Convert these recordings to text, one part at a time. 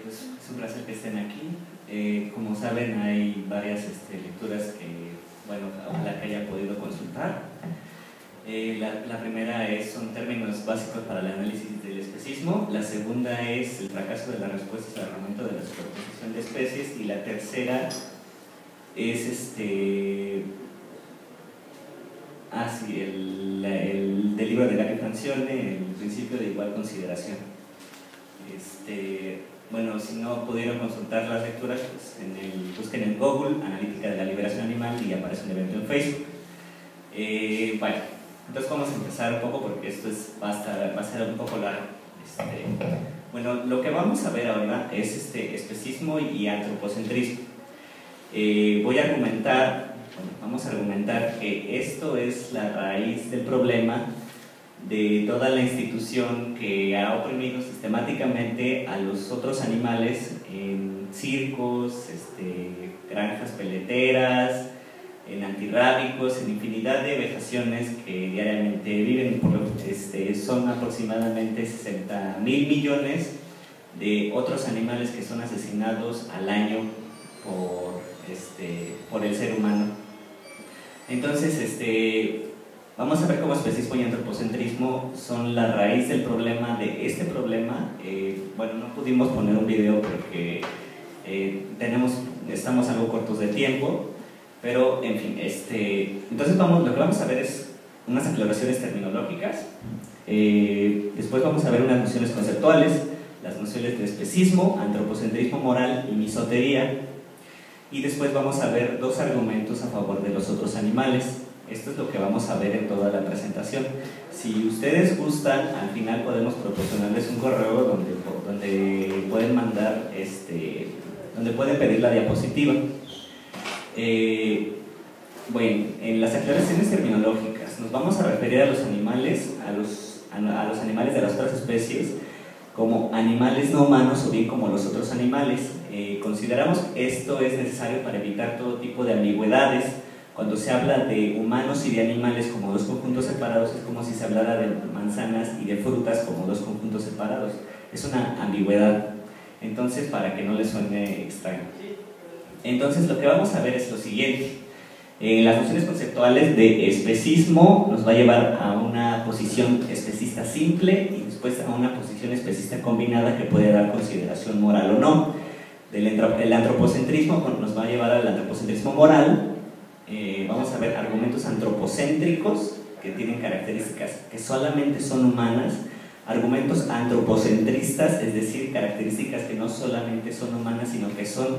Pues es un placer que estén aquí. Como saben, hay varias lecturas que, bueno, ojalá que haya podido consultar. La primera son términos básicos para el análisis del especismo. La segunda es el fracaso de las respuestas al argumento de la superposición de especies. Y la tercera es del libro de Gary Francione, el principio de igual consideración. Bueno, si no pudieron consultar las lecturas, pues busquen en Google Analítica de la Liberación Animal y aparece un evento en Facebook. Bueno, entonces vamos a empezar un poco porque esto va a ser un poco largo. Bueno, lo que vamos a ver ahora es especismo y antropocentrismo. Vamos a argumentar que esto es la raíz del problema de toda la institución que ha oprimido sistemáticamente a los otros animales en circos, granjas peleteras, en antirrábicos, en infinidad de vejaciones que diariamente viven. Son aproximadamente 60.000 millones de otros animales que son asesinados al año por el ser humano. Entonces, vamos a ver cómo especismo y antropocentrismo son la raíz del problema, de este problema. Bueno, no pudimos poner un video porque estamos algo cortos de tiempo, pero en fin, entonces lo que vamos a ver es unas aclaraciones terminológicas. Después vamos a ver unas nociones conceptuales, las nociones de especismo, antropocentrismo moral y misotería. Y después vamos a ver dos argumentos a favor de los otros animales. Esto es lo que vamos a ver en toda la presentación. Si ustedes gustan, al final podemos proporcionarles un correo donde pueden mandar, donde pueden pedir la diapositiva. Bueno, en las aclaraciones terminológicas nos vamos a referir a los animales, a los animales de las otras especies como animales no humanos o bien como los otros animales. Consideramos que esto es necesario para evitar todo tipo de ambigüedades. Cuando se habla de humanos y de animales como dos conjuntos separados, es como si se hablara de manzanas y de frutas como dos conjuntos separados. Es una ambigüedad. Entonces, para que no les suene extraño. Entonces, lo que vamos a ver es lo siguiente. Las nociones conceptuales de especismo nos va a llevar a una posición especista simple y después a una posición especista combinada que puede dar consideración moral o no. El antropocentrismo nos va a llevar al antropocentrismo moral. Vamos a ver argumentos antropocéntricos que tienen características que solamente son humanas, argumentos antropocentristas, es decir, características que no solamente son humanas sino que son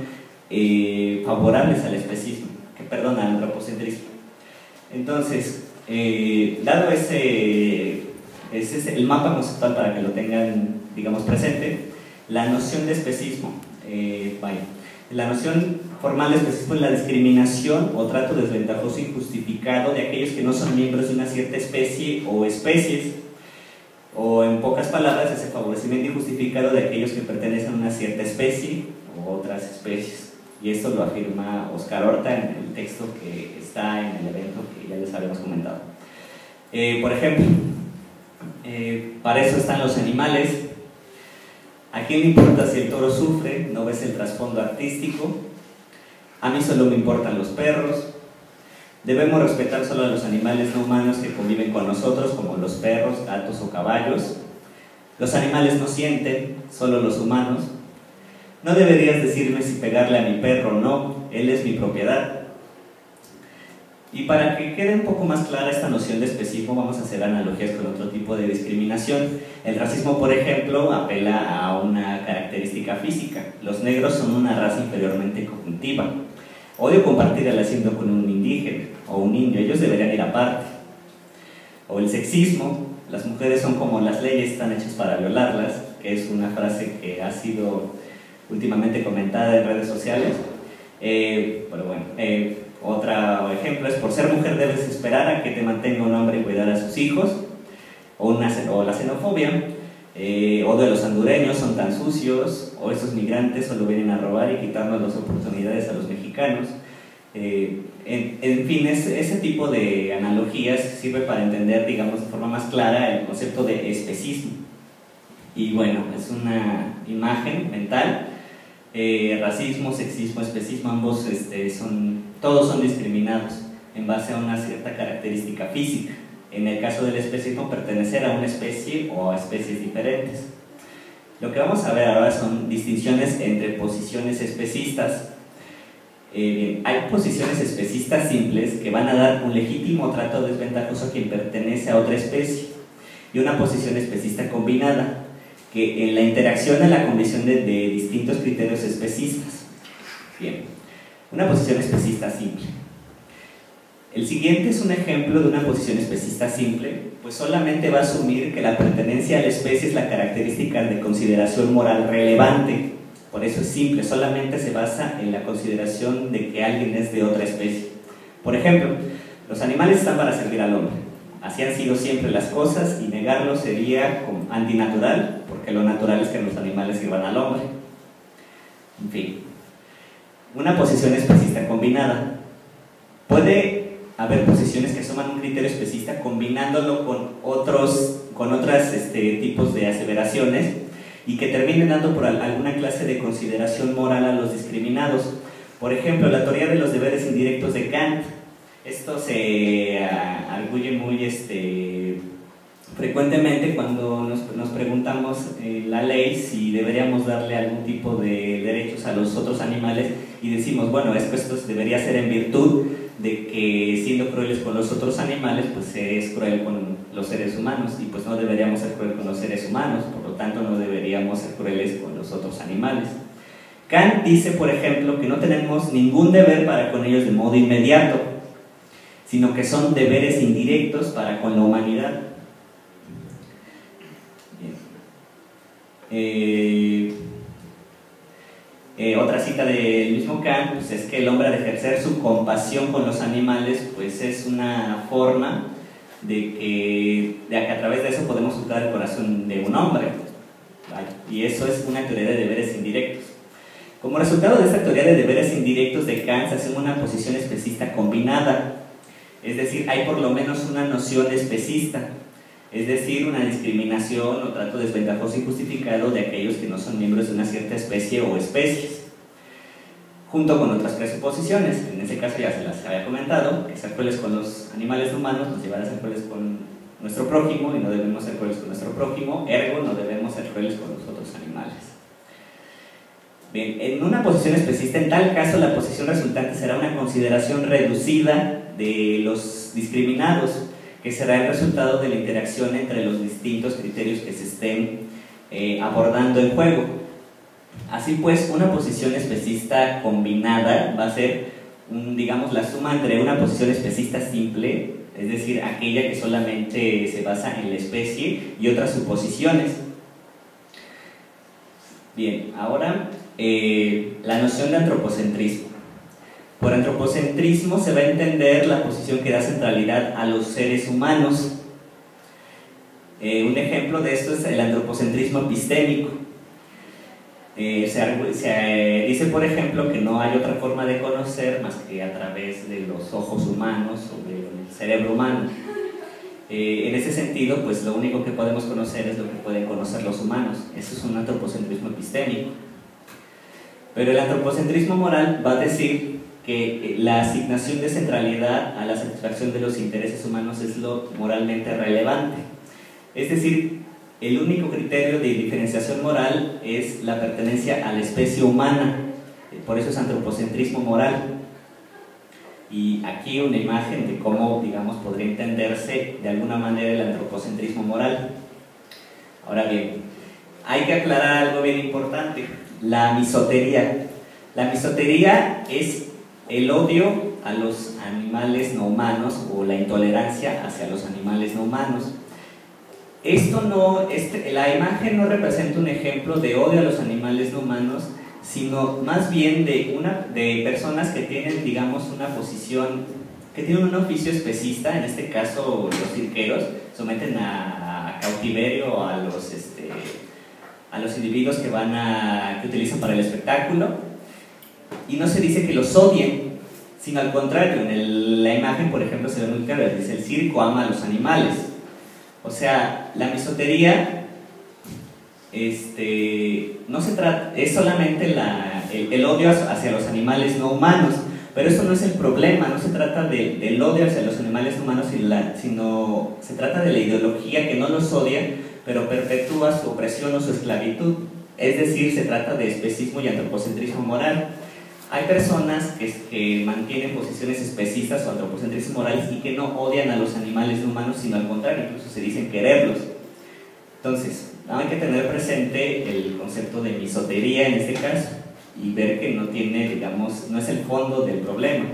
favorables al especismo, al antropocentrismo. Entonces, dado ese es el mapa conceptual para que lo tengan, digamos, presente, la noción de especismo, la noción formal de especismo es la discriminación o trato desventajoso e injustificado de aquellos que no son miembros de una cierta especie o especies, o en pocas palabras es el favorecimiento injustificado de aquellos que pertenecen a una cierta especie o otras especies. Y esto lo afirma Oscar Horta en el texto que está en el evento que ya les habíamos comentado. Por ejemplo, para eso están los animales. ¿A quién le importa si el toro sufre? ¿No ves el trasfondo artístico? A mí solo me importan los perros. Debemos respetar solo a los animales no humanos que conviven con nosotros, como los perros, gatos o caballos. Los animales no sienten, solo los humanos. No deberías decirme si pegarle a mi perro o no, él es mi propiedad. Y para que quede un poco más clara esta noción de especismo, vamos a hacer analogías con otro tipo de discriminación. El racismo, por ejemplo, apela a una característica física. Los negros son una raza inferiormente cognitiva. Odio compartir el asiento con un indígena o un indio, ellos deberían ir aparte. O el sexismo, las mujeres son como las leyes, están hechas para violarlas, que es una frase que ha sido últimamente comentada en redes sociales. Pero bueno, otro ejemplo es: por ser mujer debes esperar a que te mantenga un hombre y cuidar a sus hijos. O la xenofobia, o de los hondureños son tan sucios, o estos migrantes solo vienen a robar y quitarnos las oportunidades a los mexicanos. En fin, ese tipo de analogías sirve para entender, digamos, de forma más clara el concepto de especismo. Y bueno, es una imagen mental Racismo, sexismo, especismo, ambos todos son discriminados en base a una cierta característica física. En el caso del especismo, pertenecer a una especie o a especies diferentes. Lo que vamos a ver ahora son distinciones entre posiciones especistas. Bien, hay posiciones especistas simples que van a dar un legítimo trato desventajoso a quien pertenece a otra especie, y una posición especista combinada, que en la interacción a la condición de distintos criterios especistas. Bien, una posición especista simple. El siguiente es un ejemplo de una posición especista simple, pues solamente va a asumir que la pertenencia a la especie es la característica de consideración moral relevante. Por eso es simple, solamente se basa en la consideración de que alguien es de otra especie. Por ejemplo, los animales están para servir al hombre. Así han sido siempre las cosas, y negarlo sería antinatural, porque lo natural es que los animales sirvan al hombre. En fin, una posición especista combinada. Puede haber posiciones que asuman un criterio especista combinándolo con otros tipos de aseveraciones, y que terminen dando por alguna clase de consideración moral a los discriminados. Por ejemplo, la teoría de los deberes indirectos de Kant. Esto se arguye muy frecuentemente cuando nos preguntamos la ley si deberíamos darle algún tipo de derechos a los otros animales, y decimos, bueno, esto debería ser en virtud de que, siendo crueles con los otros animales, pues se es cruel con los seres humanos, y pues no deberíamos ser crueles con los seres humanos, por lo tanto no deberíamos ser crueles con los otros animales. Kant dice, por ejemplo, que no tenemos ningún deber para con ellos de modo inmediato, sino que son deberes indirectos para con la humanidad. Otra cita del mismo Kant, pues, es que el hombre, al ejercer su compasión con los animales, pues es una forma de que a través de eso podemos tocar el corazón de un hombre, ¿vale? Y eso es una teoría de deberes indirectos. Como resultado de esta teoría de deberes indirectos de Kant, se hace una posición especista combinada. Es decir, hay por lo menos una noción especista, es decir, una discriminación o trato desventajoso injustificado de aquellos que no son miembros de una cierta especie o especies, junto con otras presuposiciones. En ese caso ya se las había comentado, que ser crueles con los animales humanos nos llevará a ser crueles con nuestro prójimo, y no debemos ser crueles con nuestro prójimo, ergo no debemos ser crueles con los otros animales. Bien, en una posición especista, en tal caso, la posición resultante será una consideración reducida de los discriminados, que será el resultado de la interacción entre los distintos criterios que se estén abordando en juego. Así pues, una posición especista combinada va a ser, digamos, la suma entre una posición especista simple, es decir, aquella que solamente se basa en la especie, y otras suposiciones. Bien, ahora la noción de antropocentrismo. Por antropocentrismo se va a entender la posición que da centralidad a los seres humanos. Un ejemplo de esto es el antropocentrismo epistémico. Se dice, por ejemplo, que no hay otra forma de conocer más que a través de los ojos humanos o del cerebro humano. En ese sentido, pues lo único que podemos conocer es lo que pueden conocer los humanos. Eso es un antropocentrismo epistémico. Pero el antropocentrismo moral va a decir que la asignación de centralidad a la satisfacción de los intereses humanos es lo moralmente relevante. Es decir, el único criterio de diferenciación moral es la pertenencia a la especie humana. Por eso es antropocentrismo moral. Y aquí una imagen de cómo, digamos, podría entenderse de alguna manera el antropocentrismo moral. Ahora bien, hay que aclarar algo bien importante: la misotería. La misotería es el odio a los animales no humanos, o la intolerancia hacia los animales no humanos. La imagen no representa un ejemplo de odio a los animales no humanos, sino más bien de personas que tienen, digamos, una posición, que tienen un oficio especista. En este caso, los cirqueros someten a cautiverio a los individuos que utilizan para el espectáculo, y no se dice que los odien, sino al contrario. En la imagen, por ejemplo, se ve muy claro, dice: el circo ama a los animales. O sea, la misotería no se trata, es solamente el odio hacia los animales no humanos. Pero esto no es el problema, no se trata del odio hacia los animales no humanos, sino se trata de la ideología que no los odia, pero perpetúa su opresión o su esclavitud. Es decir, se trata de especismo y antropocentrismo moral. Hay personas que mantienen posiciones especistas o antropocentristas morales y que no odian a los animales no humanos, sino al contrario, incluso se dicen quererlos. Entonces, hay que tener presente el concepto de misotería en este caso y ver que no tiene, digamos, no es el fondo del problema.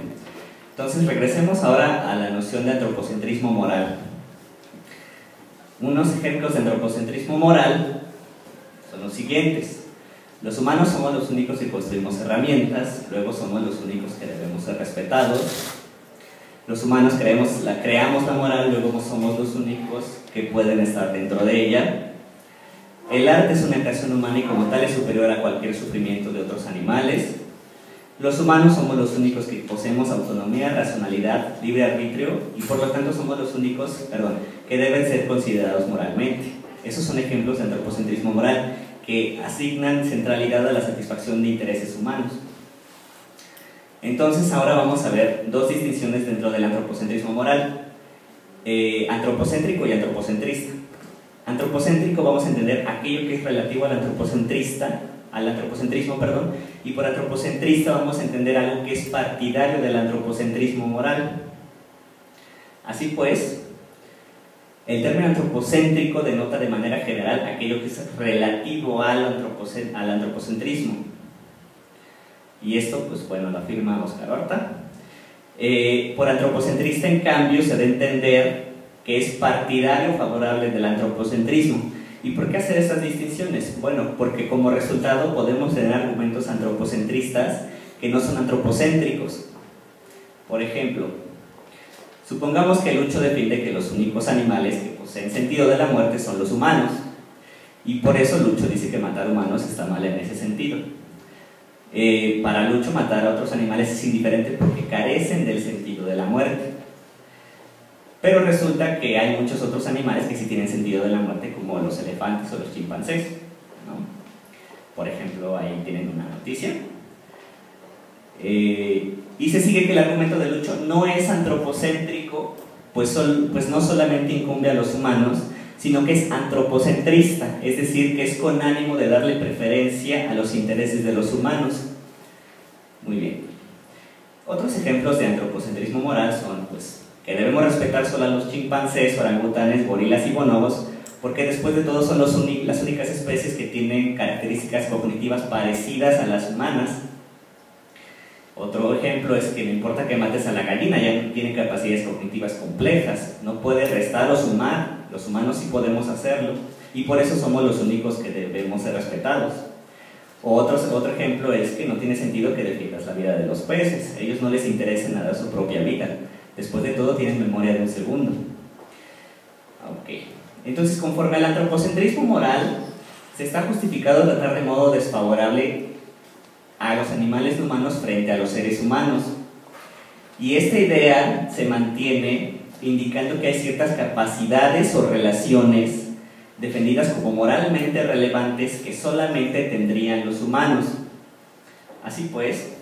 Entonces, regresemos ahora a la noción de antropocentrismo moral. Unos ejemplos de antropocentrismo moral son los siguientes. Los humanos somos los únicos que construimos herramientas, luego somos los únicos que debemos ser respetados. Los humanos creamos la moral, luego somos los únicos que pueden estar dentro de ella. El arte es una creación humana y como tal es superior a cualquier sufrimiento de otros animales. Los humanos somos los únicos que poseemos autonomía, racionalidad, libre arbitrio y por lo tanto somos los únicos, que deben ser considerados moralmente. Esos son ejemplos de antropocentrismo moral que asignan centralidad a la satisfacción de intereses humanos. Entonces ahora vamos a ver dos distinciones dentro del antropocentrismo moral, antropocéntrico y antropocentrista. Antropocéntrico vamos a entender aquello que es relativo al antropocentrismo, y por antropocentrista vamos a entender algo que es partidario del antropocentrismo moral. Así pues, el término antropocéntrico denota de manera general aquello que es relativo al antropocentrismo. Y esto, pues bueno, lo afirma Oscar Horta. Por antropocentrista, en cambio, se debe entender que es partidario favorable del antropocentrismo. ¿Y por qué hacer esas distinciones? Bueno, porque como resultado podemos tener argumentos antropocentristas que no son antropocéntricos. Por ejemplo, supongamos que Lucho defiende que los únicos animales que poseen sentido de la muerte son los humanos, y por eso Lucho dice que matar humanos está mal en ese sentido. Para Lucho matar a otros animales es indiferente porque carecen del sentido de la muerte. Pero resulta que hay muchos otros animales que sí tienen sentido de la muerte, como los elefantes o los chimpancés, ¿no? Por ejemplo, ahí tienen una noticia. Y se sigue que el argumento de Lucho no es antropocéntrico, pues no solamente incumbe a los humanos, sino que es antropocentrista, es decir, que es con ánimo de darle preferencia a los intereses de los humanos. Muy bien. Otros ejemplos de antropocentrismo moral son, pues, que debemos respetar solo a los chimpancés, orangutanes, gorilas y bonobos, porque después de todo son las únicas especies que tienen características cognitivas parecidas a las humanas. Otro ejemplo es que no importa que mates a la gallina, ya no tienen capacidades cognitivas complejas, no puede restar o sumar, los humanos sí podemos hacerlo, y por eso somos los únicos que debemos ser respetados. Otro ejemplo es que no tiene sentido que defiendas la vida de los peces, a ellos no les interesa nada su propia vida, después de todo tienen memoria de un segundo. Entonces, conforme al antropocentrismo moral, se está justificado tratar de modo desfavorable a los animales no humanos frente a los seres humanos. Y esta idea se mantiene indicando que hay ciertas capacidades o relaciones defendidas como moralmente relevantes que solamente tendrían los humanos. Así pues,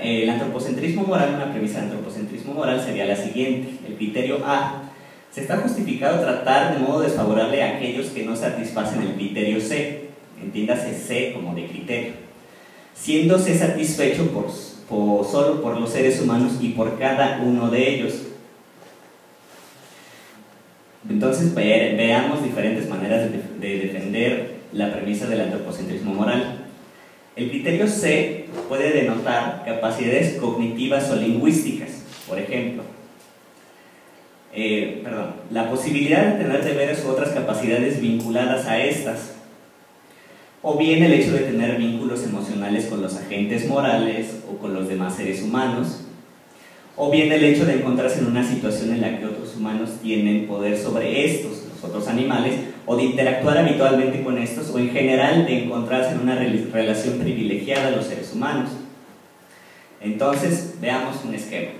el antropocentrismo moral, una premisa del antropocentrismo moral sería la siguiente: el criterio A. Se está justificado tratar de modo desfavorable a aquellos que no satisfacen el criterio C, entiéndase C como de criterio, siéndose satisfecho solo por los seres humanos y por cada uno de ellos. Entonces veamos diferentes maneras de defender la premisa del antropocentrismo moral. El criterio C puede denotar capacidades cognitivas o lingüísticas, por ejemplo, la posibilidad de tener deberes u otras capacidades vinculadas a estas, o bien el hecho de tener vínculos emocionales con los agentes morales o con los demás seres humanos, o bien el hecho de encontrarse en una situación en la que otros humanos tienen poder sobre estos, los otros animales, o de interactuar habitualmente con estos, o en general de encontrarse en una relación privilegiada a los seres humanos. Entonces, veamos un esquema.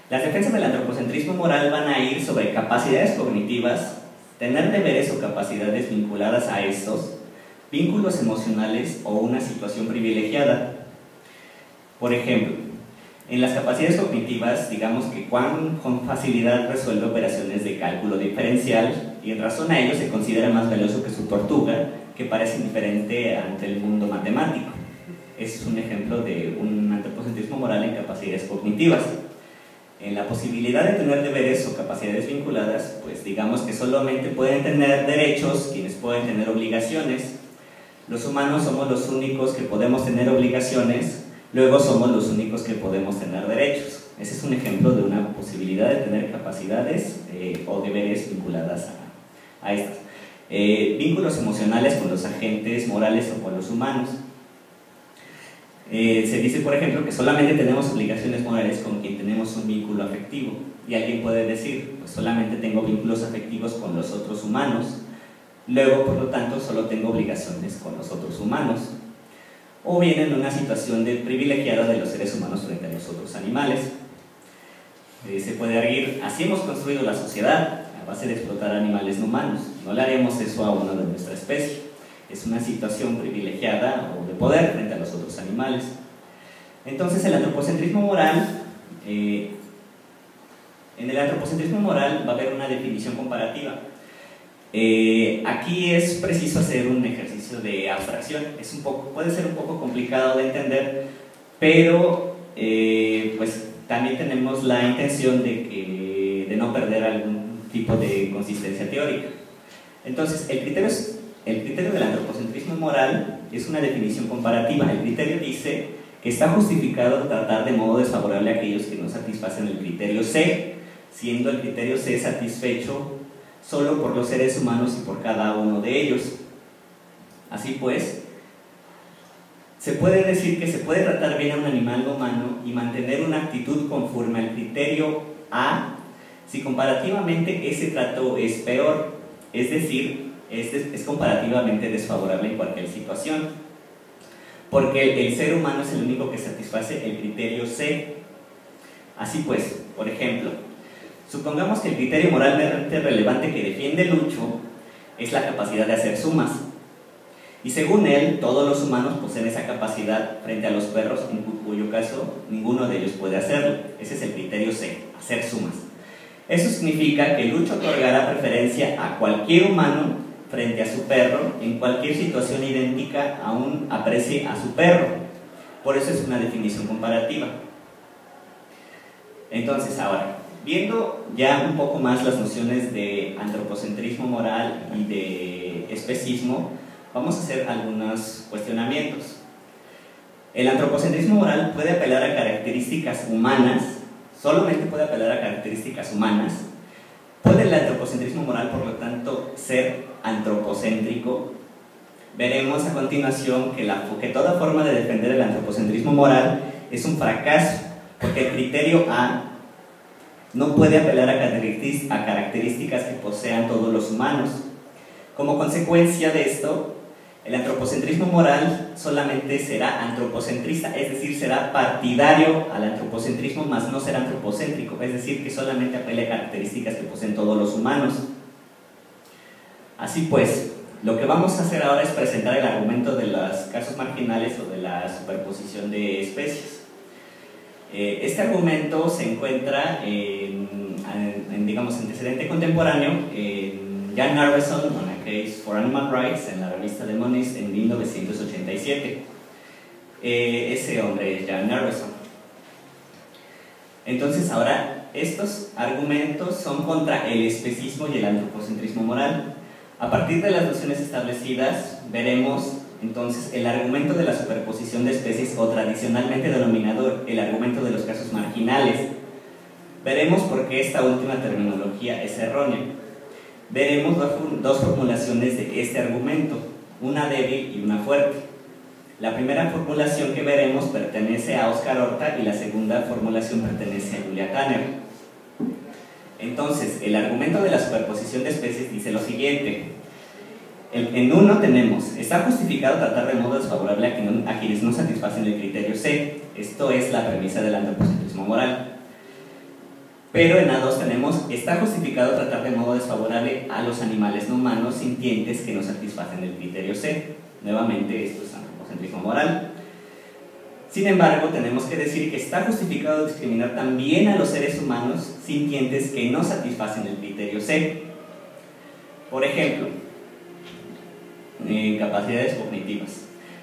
Las defensas del antropocentrismo moral van a ir sobre capacidades cognitivas, tener deberes o capacidades vinculadas a estos, vínculos emocionales o una situación privilegiada. Por ejemplo, en las capacidades cognitivas, digamos que Juan con facilidad resuelve operaciones de cálculo diferencial y en razón a ello se considera más valioso que su tortuga, que parece indiferente ante el mundo matemático. Es un ejemplo de un antropocentrismo moral en capacidades cognitivas. En la posibilidad de tener deberes o capacidades vinculadas, pues digamos que solamente pueden tener derechos quienes pueden tener obligaciones. Los humanos somos los únicos que podemos tener obligaciones, luego somos los únicos que podemos tener derechos. Ese es un ejemplo de una posibilidad de tener capacidades o deberes vinculadas a estas. Vínculos emocionales con los agentes morales o con los humanos. Se dice, por ejemplo, que solamente tenemos obligaciones morales con quien tenemos un vínculo afectivo. Y alguien puede decir, pues solamente tengo vínculos afectivos con los otros humanos, luego, por lo tanto, solo tengo obligaciones con los otros humanos. O bien en una situación de privilegiada de los seres humanos frente a los otros animales. Se puede arguir, así hemos construido la sociedad, a base de explotar animales no humanos. No le haremos eso a uno de nuestra especie. Es una situación privilegiada o de poder frente a los otros animales. Entonces el antropocentrismo moral, en el antropocentrismo moral va a haber una definición comparativa. Aquí es preciso hacer un ejercicio de abstracción. Puede ser un poco complicado de entender, pero pues también tenemos la intención de no perder algún tipo de consistencia teórica. Entonces el criterio del antropocentrismo moral es una definición comparativa. El criterio dice que está justificado tratar de modo desfavorable a aquellos que no satisfacen el criterio C, siendo el criterio C satisfecho solo por los seres humanos y por cada uno de ellos. Así pues, se puede decir que se puede tratar bien a un animal no humano y mantener una actitud conforme al criterio A si comparativamente ese trato es peor, es decir, es comparativamente desfavorable en cualquier situación, porque el ser humano es el único que satisface el criterio C. Así pues, por ejemplo, supongamos que el criterio moralmente relevante que defiende Lucho es la capacidad de hacer sumas, y según él, todos los humanos poseen esa capacidad frente a los perros, en cuyo caso ninguno de ellos puede hacerlo. Ese es el criterio C, hacer sumas. Eso significa que Lucho otorgará preferencia a cualquier humano frente a su perro en cualquier situación idéntica, aún aprecie a su perro. Por eso es una definición comparativa. Entonces, ahora, viendo ya un poco más las nociones de antropocentrismo moral y de especismo, vamos a hacer algunos cuestionamientos. El antropocentrismo moral puede apelar a características humanas, solamente puede apelar a características humanas. ¿Puede el antropocentrismo moral, por lo tanto, ser antropocéntrico? Veremos a continuación que toda forma de defender el antropocentrismo moral es un fracaso, porque el criterio A no puede apelar a características que posean todos los humanos. Como consecuencia de esto, el antropocentrismo moral solamente será antropocentrista, es decir, será partidario al antropocentrismo, más no será antropocéntrico, es decir, que solamente apela a características que poseen todos los humanos. Así pues, lo que vamos a hacer ahora es presentar el argumento de los casos marginales o de la superposición de especies. Este argumento se encuentra digamos, antecedente contemporáneo en Jan Arveson, On a Case for Animal Rights, en la revista The Monist en 1987. Ese hombre es Jan Arveson. Entonces, ahora, estos argumentos son contra el especismo y el antropocentrismo moral. A partir de las nociones establecidas, veremos entonces el argumento de la superposición de especies, o tradicionalmente denominado el argumento de los casos marginales. Veremos por qué esta última terminología es errónea. Veremos dos formulaciones de este argumento, una débil y una fuerte. La primera formulación que veremos pertenece a Oscar Horta y la segunda formulación pertenece a Julia Tanner. Entonces, el argumento de la superposición de especies dice lo siguiente. En uno tenemos, está justificado tratar de modo desfavorable a quienes no satisfacen el criterio C. Esto es la premisa del antropocentrismo moral. Pero en A2 tenemos, está justificado tratar de modo desfavorable a los animales no humanos sintientes que no satisfacen el criterio C. Nuevamente, esto es antropocentrismo moral. Sin embargo, tenemos que decir que está justificado discriminar también a los seres humanos sintientes que no satisfacen el criterio C. Por ejemplo, capacidades cognitivas.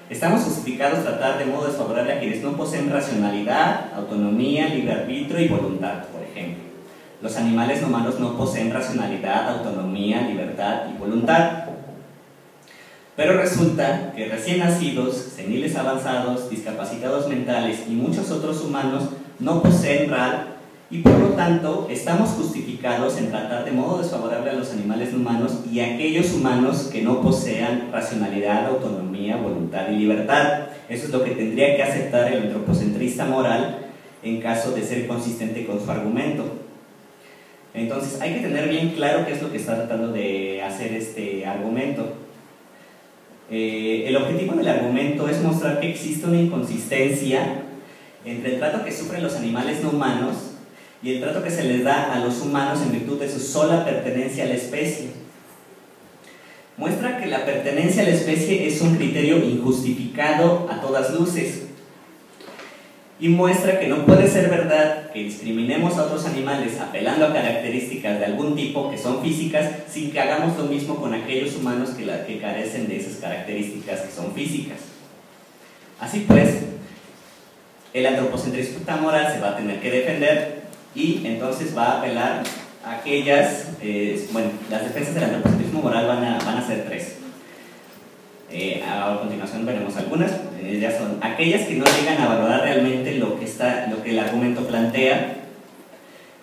Estamos justificados tratar de modo desfavorable a quienes no poseen racionalidad, autonomía, libre arbitrio y voluntad, por ejemplo. Los animales no humanos no poseen racionalidad, autonomía, libertad y voluntad. Pero resulta que recién nacidos, seniles avanzados, discapacitados mentales y muchos otros humanos no poseen RAL y por lo tanto estamos justificados en tratar de modo desfavorable a los animales no humanos y a aquellos humanos que no posean racionalidad, autonomía, voluntad y libertad. Eso es lo que tendría que aceptar el antropocentrista moral en caso de ser consistente con su argumento. Entonces hay que tener bien claro qué es lo que está tratando de hacer este argumento. El objetivo del argumento es mostrar que existe una inconsistencia entre el trato que sufren los animales no humanos y el trato que se les da a los humanos en virtud de su sola pertenencia a la especie. Muestra que la pertenencia a la especie es un criterio injustificado a todas luces y muestra que no puede ser verdad que discriminemos a otros animales apelando a características de algún tipo que son físicas sin que hagamos lo mismo con aquellos humanos que carecen de esas características que son físicas. Así pues, el antropocentrista moral se va a tener que defender y entonces va a apelar a aquellas, las defensas del antropocentrismo moral van a ser tres. A continuación veremos algunas. Ya son aquellas que no llegan a valorar realmente lo que el argumento plantea,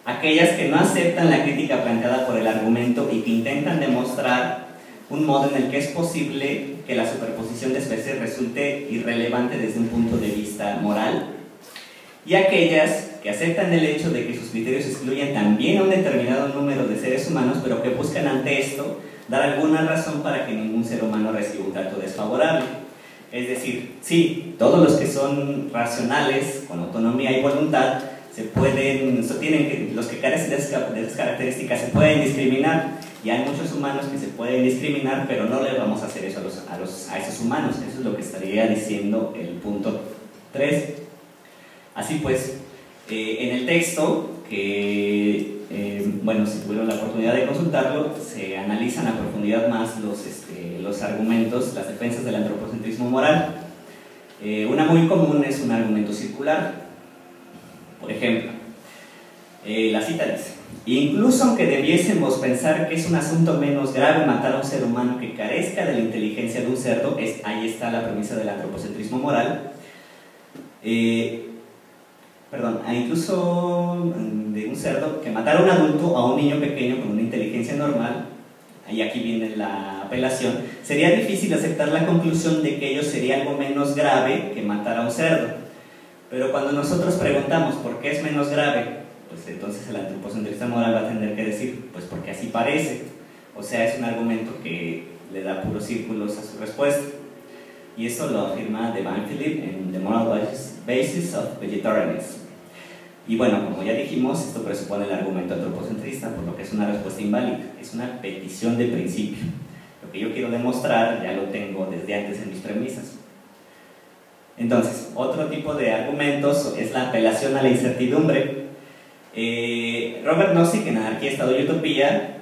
aquellas que no aceptan la crítica planteada por el argumento y que intentan demostrar un modo en el que es posible que la superposición de especies resulte irrelevante desde un punto de vista moral, y aquellas que aceptan el hecho de que sus criterios excluyen también a un determinado número de seres humanos, pero que buscan ante esto dar alguna razón para que ningún ser humano reciba un trato desfavorable. Es decir, sí, todos los que son racionales, con autonomía y voluntad, los que carecen de esas características se pueden discriminar, y hay muchos humanos que se pueden discriminar, pero no les vamos a hacer eso a esos humanos. Eso es lo que estaría diciendo el punto 3. Así pues, en el texto, que si tuvieron la oportunidad de consultarlo, se analizan a profundidad más los argumentos, las defensas del antropocentrismo moral. Una muy común es un argumento circular. Por ejemplo, la cita dice: incluso aunque debiésemos pensar que es un asunto menos grave matar a un ser humano que carezca de la inteligencia de un cerdo, ahí está la premisa del antropocentrismo moral. Incluso de un cerdo, que matar a un adulto a un niño pequeño con una inteligencia normal, y aquí viene la apelación, sería difícil aceptar la conclusión de que ello sería algo menos grave que matar a un cerdo. Pero cuando nosotros preguntamos por qué es menos grave, pues entonces el antropocentrista moral va a tener que decir, pues porque así parece. O sea, es un argumento que le da puros círculos a su respuesta. Y eso lo afirma de Van Philip en The Moral Basis of Vegetarianism. Y bueno, como ya dijimos, esto presupone el argumento antropocentrista, por lo que es una respuesta inválida, es una petición de principio. Lo que yo quiero demostrar ya lo tengo desde antes en mis premisas. Entonces, otro tipo de argumentos es la apelación a la incertidumbre. Robert Nozick, en Anarquía, Estado y Utopía,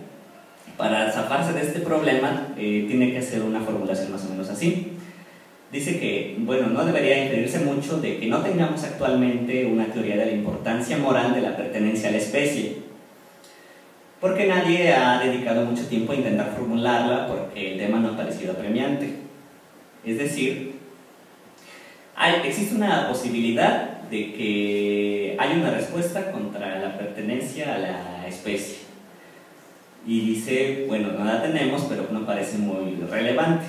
para zafarse de este problema, tiene que hacer una formulación más o menos así. Dice que, no debería inferirse mucho de que no tengamos actualmente una teoría de la importancia moral de la pertenencia a la especie, porque nadie ha dedicado mucho tiempo a intentar formularla porque el tema no ha parecido apremiante. Es decir, existe una posibilidad de que haya una respuesta contra la pertenencia a la especie. Y dice, no la tenemos, pero no parece muy relevante.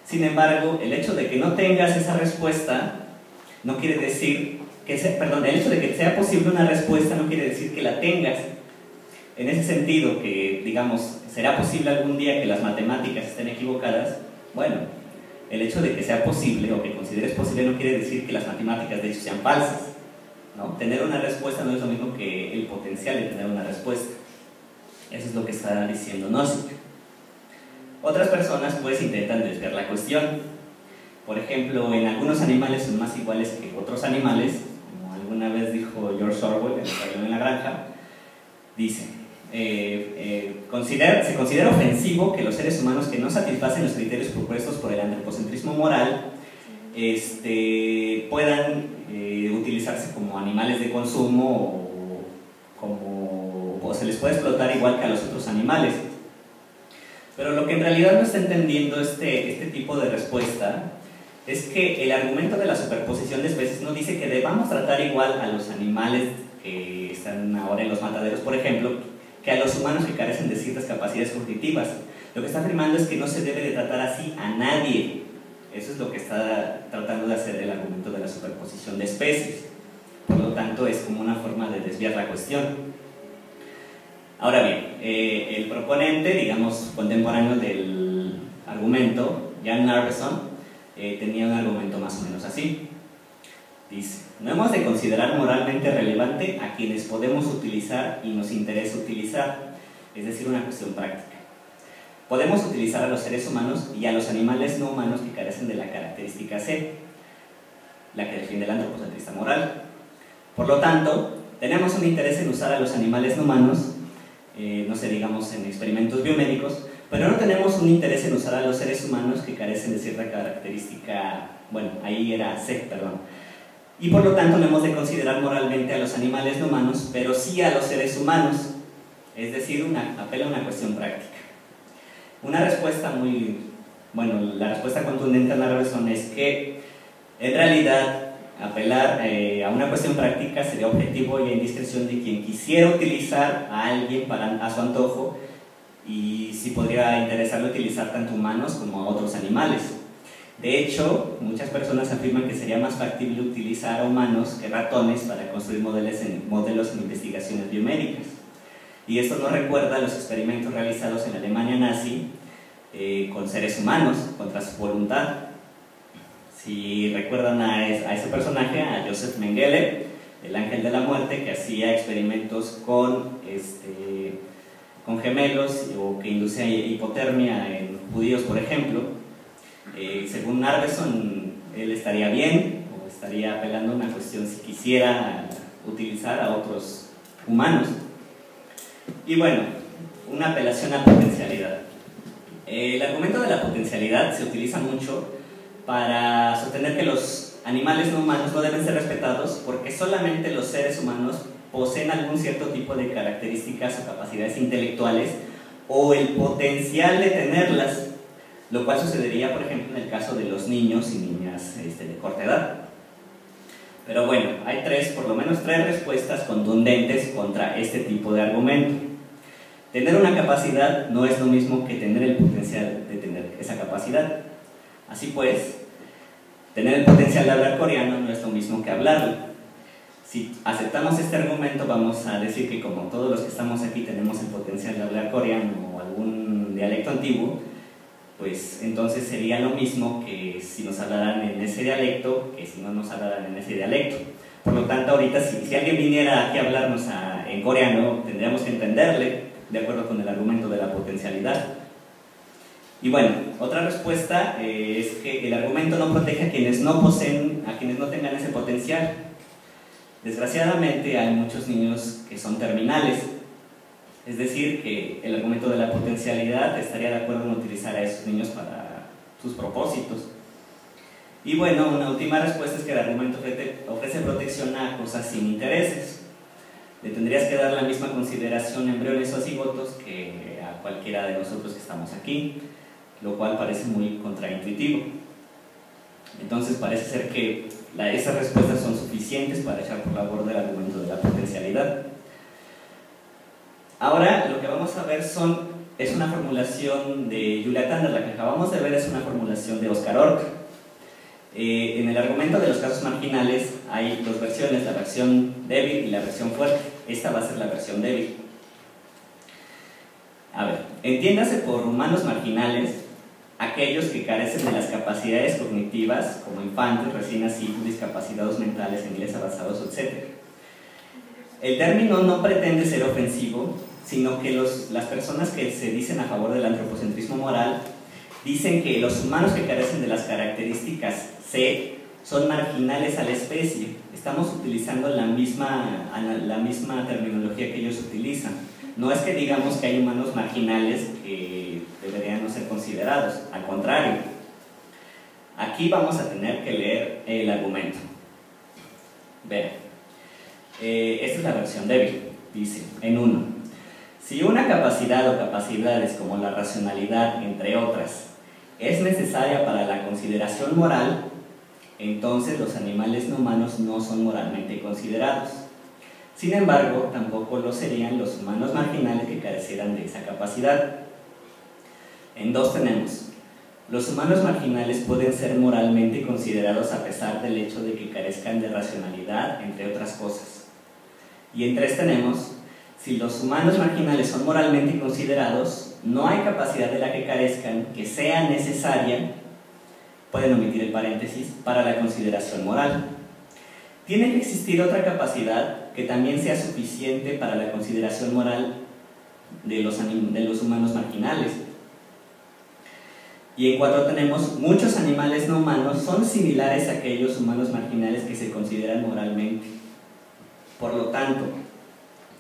Sin embargo, el hecho de que no tengas esa respuesta no quiere decir que el hecho de que sea posible una respuesta no quiere decir que la tengas. En ese sentido, que digamos, ¿será posible algún día que las matemáticas estén equivocadas? Bueno, el hecho de que sea posible o que consideres posible no quiere decir que las matemáticas de hecho sean falsas, ¿no? Tener una respuesta no es lo mismo que el potencial de tener una respuesta. Eso es lo que está diciendo Nozick. Otras personas pues intentan desviar la cuestión. Por ejemplo, en algunos animales son más iguales que otros animales, como alguna vez dijo George Orwell en El Rebelión en la Granja. Dice, se considera ofensivo que los seres humanos que no satisfacen los criterios propuestos por el antropocentrismo moral puedan utilizarse como animales de consumo o se les puede explotar igual que a los otros animales. Pero lo que en realidad no está entendiendo este tipo de respuesta es que el argumento de la superposición de especies no dice que debamos tratar igual a los animales que están ahora en los mataderos, por ejemplo, que a los humanos que carecen de ciertas capacidades cognitivas. Lo que está afirmando es que no se debe de tratar así a nadie. Eso es lo que está tratando de hacer el argumento de la superposición de especies. Por lo tanto, es como una forma de desviar la cuestión. Ahora bien, el proponente, digamos, contemporáneo del argumento, Jan Arveson, tenía un argumento más o menos así. Dice, no hemos de considerar moralmente relevante a quienes podemos utilizar y nos interesa utilizar, es decir, una cuestión práctica. Podemos utilizar a los seres humanos y a los animales no humanos que carecen de la característica C, la que defiende el antropocentrista moral. Por lo tanto, tenemos un interés en usar a los animales no humanos, no sé, digamos en experimentos biomédicos, pero no tenemos un interés en usar a los seres humanos que carecen de cierta característica, bueno, ahí era C, perdón. Y por lo tanto no hemos de considerar moralmente a los animales no humanos, pero sí a los seres humanos, es decir, apela a una cuestión práctica. Una respuesta la respuesta contundente a la razón es que en realidad apelar a una cuestión práctica sería objetivo y en discreción de quien quisiera utilizar a alguien a su antojo, y sí podría interesarle utilizar tanto humanos como a otros animales. De hecho, muchas personas afirman que sería más factible utilizar a humanos que ratones para construir modelos en investigaciones biomédicas. Y esto nos recuerda a los experimentos realizados en la Alemania nazi con seres humanos contra su voluntad. Si recuerdan a ese personaje, a Joseph Mengele, el ángel de la muerte, que hacía experimentos con gemelos o que inducía hipotermia en judíos, por ejemplo. Según Arveson, él estaría bien o estaría apelando a una cuestión si quisiera utilizar a otros humanos. Y bueno, una apelación a potencialidad. El argumento de la potencialidad se utiliza mucho para sostener que los animales no humanos no deben ser respetados porque solamente los seres humanos poseen algún cierto tipo de características o capacidades intelectuales o el potencial de tenerlas, lo cual sucedería, por ejemplo, en el caso de los niños y niñas de corta edad. Pero bueno, hay por lo menos tres respuestas contundentes contra este tipo de argumento. Tener una capacidad no es lo mismo que tener el potencial de tener esa capacidad. Así pues, tener el potencial de hablar coreano no es lo mismo que hablarlo. Si aceptamos este argumento, vamos a decir que como todos los que estamos aquí tenemos el potencial de hablar coreano o algún dialecto antiguo, pues entonces sería lo mismo que si nos hablaran en ese dialecto que si no nos hablaran en ese dialecto. Por lo tanto, ahorita si alguien viniera aquí a hablarnos en coreano, tendríamos que entenderle de acuerdo con el argumento de la potencialidad. Y bueno, otra respuesta es que el argumento no protege a quienes no tengan ese potencial. Desgraciadamente hay muchos niños que son terminales, es decir, que el argumento de la potencialidad estaría de acuerdo en utilizar a esos niños para sus propósitos. Y bueno, una última respuesta es que el argumento ofrece protección a cosas sin intereses. Le tendrías que dar la misma consideración a embriones o cigotos que a cualquiera de nosotros que estamos aquí, lo cual parece muy contraintuitivo. Entonces parece ser que esas respuestas son suficientes para echar por la borda el argumento de la potencialidad. Ahora lo que vamos a ver es una formulación de Julia Tander. La que acabamos de ver es una formulación de Oscar Ork. En el argumento de los casos marginales hay dos versiones, la versión débil y la versión fuerte. Esta va a ser la versión débil. A ver, entiéndase por humanos marginales aquellos que carecen de las capacidades cognitivas, como infantes, recién nacidos, discapacitados mentales, en niveles avanzados, etc. El término no pretende ser ofensivo, sino que las personas que se dicen a favor del antropocentrismo moral Dicen que los humanos que carecen de las características C son marginales a la especie. Estamos utilizando la misma terminología que ellos utilizan. No es que digamos que hay humanos marginales que deberían no ser considerados, al contrario. Aquí vamos a tener que leer el argumento. Vean, esta es la versión débil. Dice, en 1, si una capacidad o capacidades como la racionalidad, entre otras, es necesaria para la consideración moral, entonces los animales no humanos no son moralmente considerados. Sin embargo, tampoco lo serían los humanos marginales que carecieran de esa capacidad. En 2 tenemos, los humanos marginales pueden ser moralmente considerados a pesar del hecho de que carezcan de racionalidad, entre otras cosas. Y en 3 tenemos, si los humanos marginales son moralmente considerados, no hay capacidad de la que carezcan que sea necesaria, pueden omitir el paréntesis, para la consideración moral. Tiene que existir otra capacidad que también sea suficiente para la consideración moral de los humanos marginales. Y en 4 tenemos, muchos animales no humanos son similares a aquellos humanos marginales que se consideran moralmente. Por lo tanto,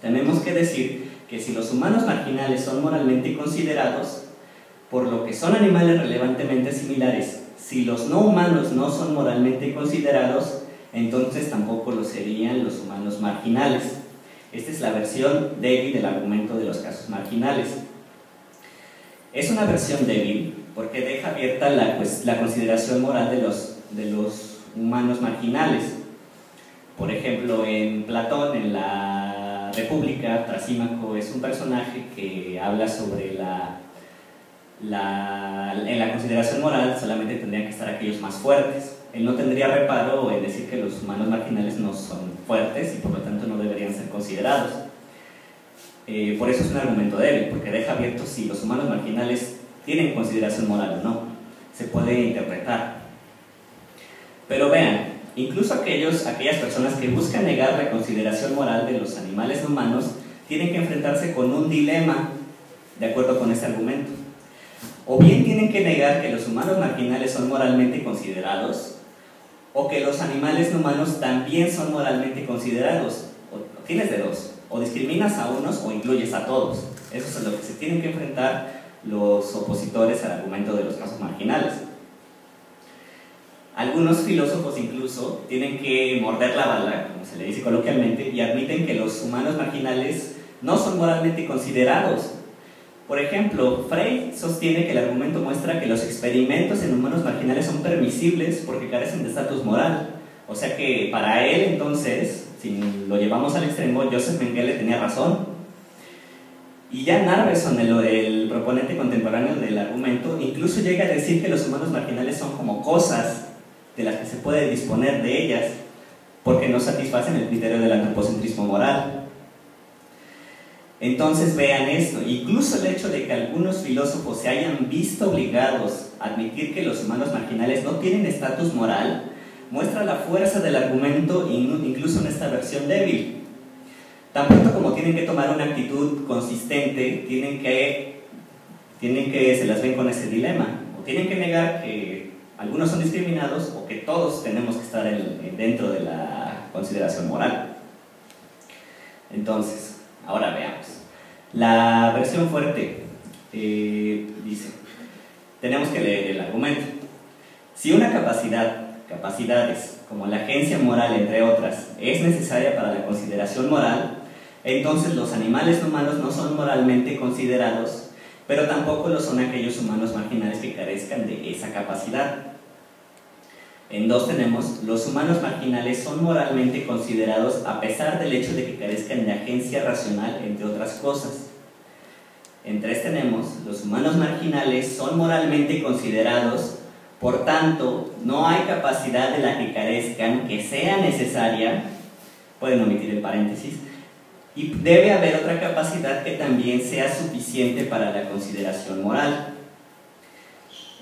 tenemos que decir que si los humanos marginales son moralmente considerados, por lo que son animales relevantemente similares, si los no humanos no son moralmente considerados, entonces tampoco lo serían los humanos marginales. Esta es la versión débil del argumento de los casos marginales. Es una versión débil porque deja abierta la consideración moral de los humanos marginales. Por ejemplo, en Platón, en la República, Trasímaco es un personaje que habla sobre en la consideración moral solamente tendrían que estar aquellos más fuertes. Él no tendría reparo en decir que los humanos marginales no son fuertes y por lo tanto no deberían ser considerados. Por eso es un argumento débil, porque deja abierto si los humanos marginales tienen consideración moral o no. Se puede interpretar. Pero vean, incluso aquellas personas que buscan negar la consideración moral de los animales no humanos tienen que enfrentarse con un dilema de acuerdo con este argumento. O bien tienen que negar que los humanos marginales son moralmente considerados, o que los animales no humanos también son moralmente considerados. O tienes de dos, o discriminas a unos o incluyes a todos. Eso es a lo que se tienen que enfrentar los opositores al argumento de los casos marginales. Algunos filósofos incluso tienen que morder la bala, como se le dice coloquialmente, y admiten que los humanos marginales no son moralmente considerados. Por ejemplo, Frey sostiene que el argumento muestra que los experimentos en humanos marginales son permisibles porque carecen de estatus moral. O sea que para él, entonces, si lo llevamos al extremo, Joseph Mengele tenía razón. Y ya Narveson, el proponente contemporáneo del argumento, incluso llega a decir que los humanos marginales son como cosas de las que se puede disponer de ellas porque no satisfacen el criterio del antropocentrismo moral. Entonces vean esto, incluso el hecho de que algunos filósofos se hayan visto obligados a admitir que los humanos marginales no tienen estatus moral muestra la fuerza del argumento incluso en esta versión débil. Tan pronto como tienen que tomar una actitud consistente, se las ven con ese dilema, o tienen que negar que algunos son discriminados o que todos tenemos que estar dentro de la consideración moral. Entonces, ahora veamos. La versión fuerte dice, tenemos que leer el argumento. Si una capacidades, como la agencia moral, entre otras, es necesaria para la consideración moral, entonces los animales no humanos no son moralmente considerados, pero tampoco lo son aquellos humanos marginales que carezcan de esa capacidad. En 2 tenemos, los humanos marginales son moralmente considerados a pesar del hecho de que carezcan de agencia racional, entre otras cosas. En 3 tenemos, los humanos marginales son moralmente considerados, por tanto, no hay capacidad de la que carezcan que sea necesaria, pueden omitir el paréntesis, y debe haber otra capacidad que también sea suficiente para la consideración moral.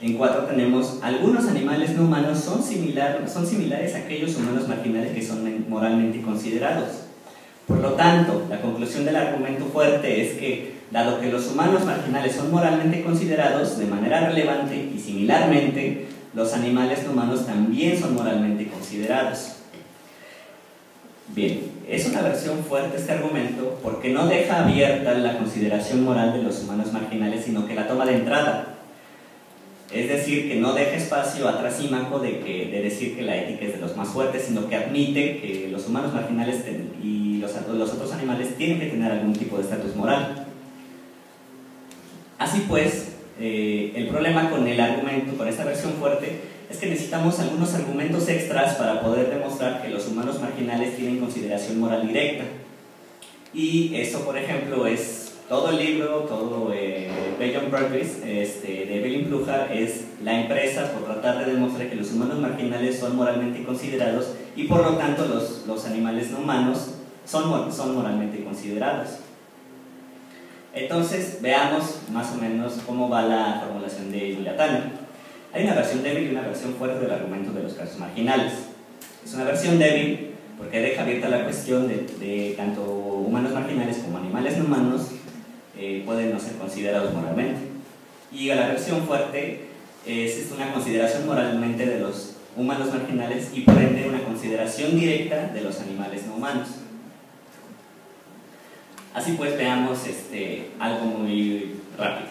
En 4 tenemos, algunos animales no humanos son similares a aquellos humanos marginales que son moralmente considerados. Por lo tanto, la conclusión del argumento fuerte es que, dado que los humanos marginales son moralmente considerados de manera relevante y similarmente, los animales no humanos también son moralmente considerados. Bien, es una versión fuerte este argumento porque no deja abierta la consideración moral de los humanos marginales, sino que la toma de entrada. Es decir, que no deja espacio a trasímaco de decir que la ética es de los más fuertes, sino que admite que los humanos marginales y los otros animales tienen que tener algún tipo de estatus moral. Así pues, el problema con el argumento, con esta versión fuerte, es que necesitamos algunos argumentos extras para poder demostrar que los humanos marginales tienen consideración moral directa. Y eso, por ejemplo, es todo el libro, todo Beyond Purpose de Evelyn Plújar, es la empresa por tratar de demostrar que los humanos marginales son moralmente considerados y por lo tanto los animales no humanos son moralmente considerados. Entonces, veamos más o menos cómo va la formulación de Julia Tanner. Hay una versión débil y una versión fuerte del argumento de los casos marginales. Es una versión débil porque deja abierta la cuestión de tanto humanos marginales como animales no humanos pueden no ser considerados moralmente. Y la versión fuerte es una consideración moralmente de los humanos marginales y por ende una consideración directa de los animales no humanos. Así pues, veamos algo muy rápido.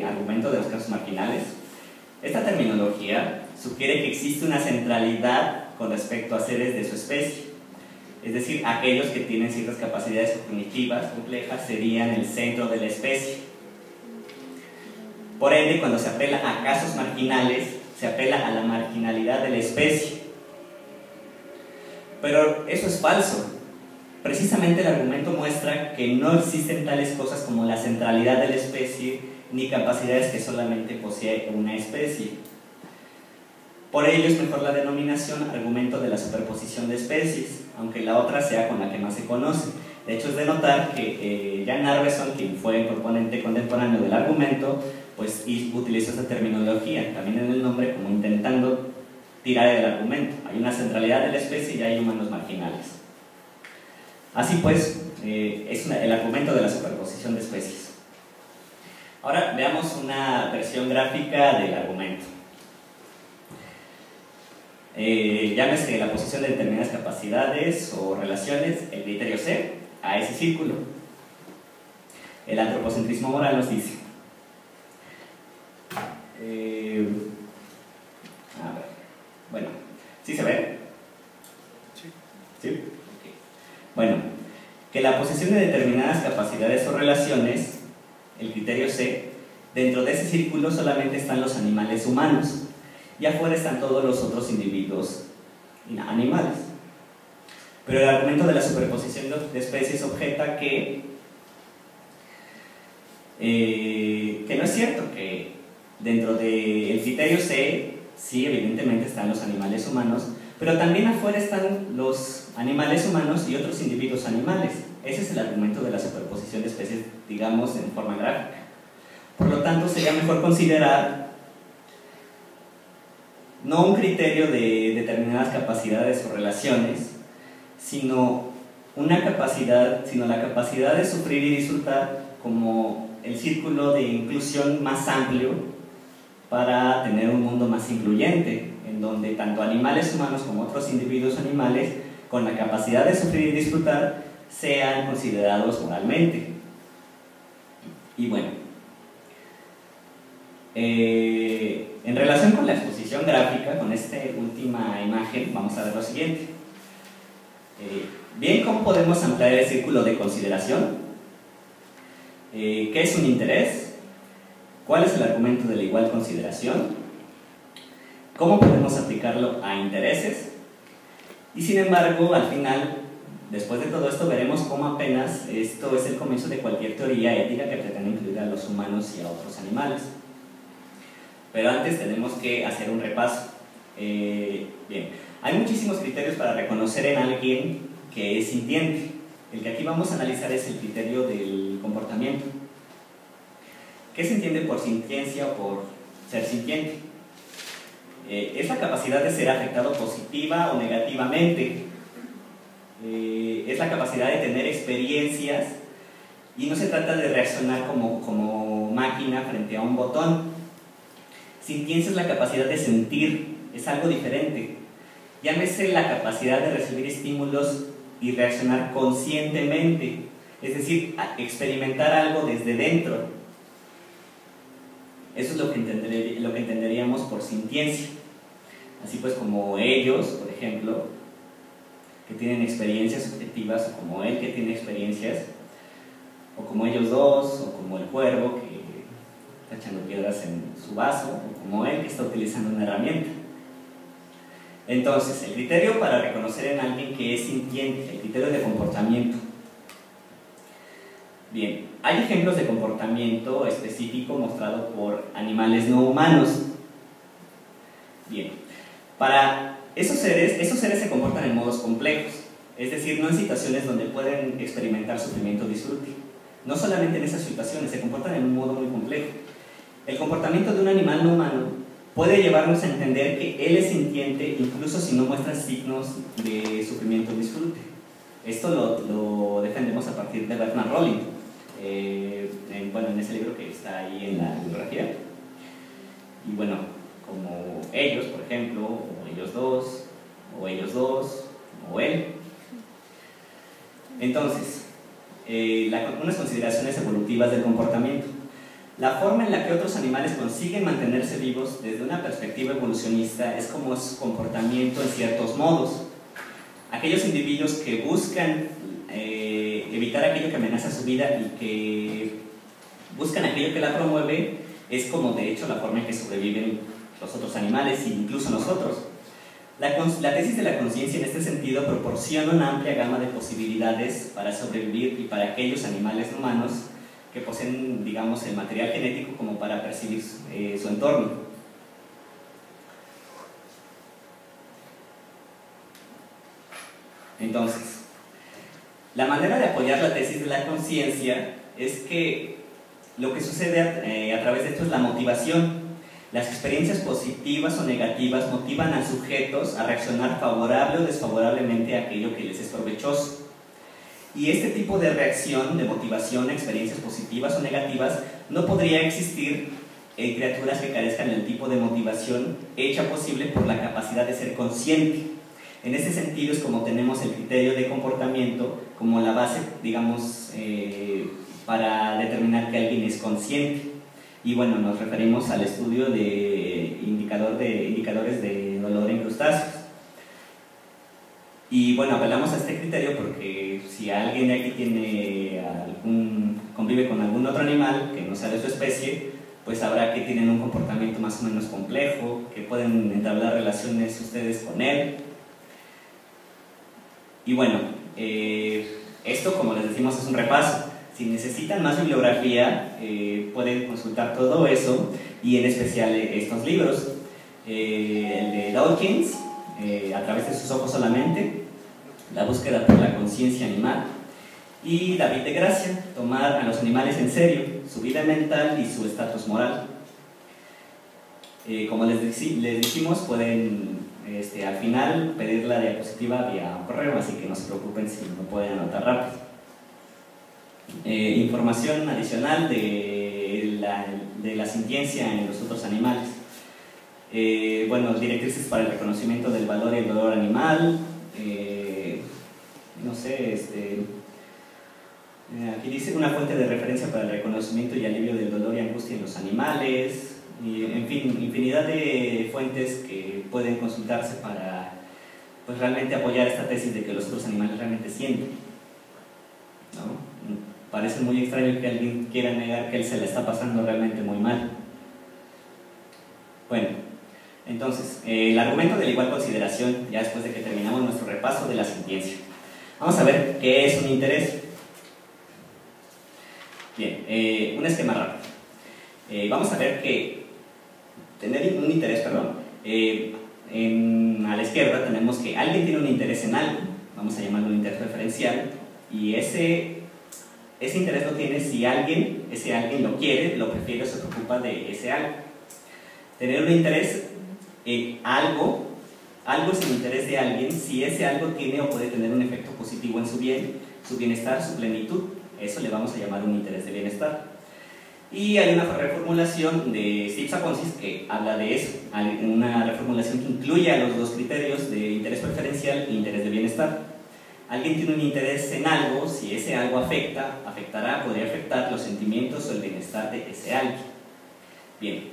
Argumento de los casos marginales. Esta terminología sugiere que existe una centralidad con respecto a seres de su especie. Es decir, aquellos que tienen ciertas capacidades cognitivas complejas serían el centro de la especie. Por ende, cuando se apela a casos marginales, se apela a la marginalidad de la especie. Pero eso es falso. Precisamente el argumento muestra que no existen tales cosas como la centralidad de la especie ni capacidades que solamente posee una especie. Por ello es mejor la denominación argumento de la superposición de especies, aunque la otra sea con la que más se conoce. De hecho, es de notar que Jan Arveson, quien fue el proponente contemporáneo del argumento, pues utilizó esta terminología, también en el nombre, como intentando tirar el argumento. Hay una centralidad de la especie y hay humanos marginales. Así pues, es el argumento de la superposición de especies. Ahora veamos una versión gráfica del argumento. Llámese la posición de determinadas capacidades o relaciones, el criterio C, a ese círculo. El antropocentrismo moral nos dice. A ver, bueno, ¿sí se ve? Sí. ¿Sí? Okay. Bueno, que la posición de determinadas capacidades o relaciones, el criterio C, dentro de ese círculo solamente están los animales humanos y afuera están todos los otros individuos animales. Pero el argumento de la superposición de especies objeta que no es cierto, que dentro del criterio C sí, evidentemente están los animales humanos, pero también afuera están los animales humanos y otros individuos animales. Ese es el argumento de la superposición de especies, digamos, en forma gráfica. Por lo tanto, sería mejor considerar no un criterio de determinadas capacidades o relaciones, sino la capacidad de sufrir y disfrutar como el círculo de inclusión más amplio para tener un mundo más incluyente, en donde tanto animales humanos como otros individuos animales con la capacidad de sufrir y disfrutar sean considerados moralmente. Y bueno, en relación con la exposición gráfica, con esta última imagen, vamos a ver lo siguiente. Bien, ¿cómo podemos ampliar el círculo de consideración? ¿Qué es un interés? ¿Cuál es el argumento de la igual consideración? ¿Cómo podemos aplicarlo a intereses? Y sin embargo, al final, después de todo esto, veremos cómo apenas esto es el comienzo de cualquier teoría ética que pretende incluir a los humanos y a otros animales. Pero antes tenemos que hacer un repaso. Bien, hay muchísimos criterios para reconocer en alguien que es sintiente. El que aquí vamos a analizar es el criterio del comportamiento. ¿Qué se entiende por sintiencia o por ser sintiente? Es la capacidad de ser afectado positiva o negativamente. es la capacidad de tener experiencias y no se trata de reaccionar como máquina frente a un botón. Sintiencia es la capacidad de sentir, es algo diferente. Llámese la capacidad de recibir estímulos y reaccionar conscientemente, es decir, experimentar algo desde dentro. Eso es lo que entenderíamos por sintiencia. Así pues, como ellos, por ejemplo, que tienen experiencias subjetivas, o como él que tiene experiencias, o como ellos dos, o como el cuervo que está echando piedras en su vaso, o como él que está utilizando una herramienta. Entonces, el criterio para reconocer en alguien que es sintiente, el criterio de comportamiento. Bien, hay ejemplos de comportamiento específico mostrado por animales no humanos. Bien, para esos seres se comportan en modos complejos, es decir, no en situaciones donde pueden experimentar sufrimiento o disfrute. No solamente en esas situaciones, se comportan en un modo muy complejo. El comportamiento de un animal no humano puede llevarnos a entender que él es sintiente incluso si no muestra signos de sufrimiento o disfrute. Esto lo defendemos a partir de Bernard Rolling, en ese libro que está ahí en la bibliografía. Y bueno, como ellos, por ejemplo, o ellos dos, o él. Entonces, unas consideraciones evolutivas del comportamiento. La forma en la que otros animales consiguen mantenerse vivos desde una perspectiva evolucionista es como su comportamiento en ciertos modos. Aquellos individuos que buscan evitar aquello que amenaza su vida y que buscan aquello que la promueve, es como de hecho la forma en que sobreviven los otros animales e incluso nosotros. La tesis de la conciencia en este sentido proporciona una amplia gama de posibilidades para sobrevivir y para aquellos animales humanos que poseen, digamos, el material genético como para percibir su entorno. Entonces, la manera de apoyar la tesis de la conciencia es que lo que sucede a través de esto es la motivación. Las experiencias positivas o negativas motivan a sujetos a reaccionar favorable o desfavorablemente a aquello que les es provechoso. Y este tipo de reacción, de motivación a experiencias positivas o negativas, no podría existir en criaturas que carezcan del tipo de motivación hecha posible por la capacidad de ser consciente. En ese sentido es como tenemos el criterio de comportamiento como la base, digamos, para determinar que alguien es consciente. Y bueno, nos referimos al estudio de indicadores de dolor en crustáceos. Y bueno, apelamos a este criterio porque si alguien de aquí convive con algún otro animal que no sea de su especie, pues sabrá que tienen un comportamiento más o menos complejo, que pueden entablar relaciones ustedes con él. Y bueno, esto, como les decimos, es un repaso. Si necesitan más bibliografía, pueden consultar todo eso, y en especial estos libros. El de Dawkins, A través de sus ojos solamente, La búsqueda por la conciencia animal, y David de Gracia, Tomar a los animales en serio, su vida mental y su estatus moral. Como les dijimos, pueden al final pedir la diapositiva vía correo, así que no se preocupen si no pueden anotar rápido. Información adicional de la sintiencia en los otros animales. Bueno, directrices para el reconocimiento del valor y el dolor animal. No sé, aquí dice una fuente de referencia para el reconocimiento y alivio del dolor y angustia en los animales. Y, en fin, infinidad de fuentes que pueden consultarse para pues, realmente apoyar esta tesis de que los otros animales realmente sienten, ¿no? Parece muy extraño que alguien quiera negar que él se la está pasando realmente muy mal. Bueno, entonces, el argumento de la igual consideración, ya después de que terminamos nuestro repaso de la sintiencia. Vamos a ver qué es un interés. Bien, un esquema rápido. Vamos a ver que tener un interés, a la izquierda tenemos que alguien tiene un interés en algo, vamos a llamarlo un interés referencial, y ese interés lo tiene si ese alguien lo quiere, lo prefiere o se preocupa de ese algo. Tener un interés en algo algo es el interés de alguien si ese algo tiene o puede tener un efecto positivo en su bien, su bienestar, su plenitud. Eso le vamos a llamar un interés de bienestar. Y hay una reformulación de Steve Saponsis que habla de eso, hay una reformulación que incluye a los dos criterios de interés preferencial e interés de bienestar. Alguien tiene un interés en algo, si ese algo podría afectar los sentimientos o el bienestar de ese alguien. Bien,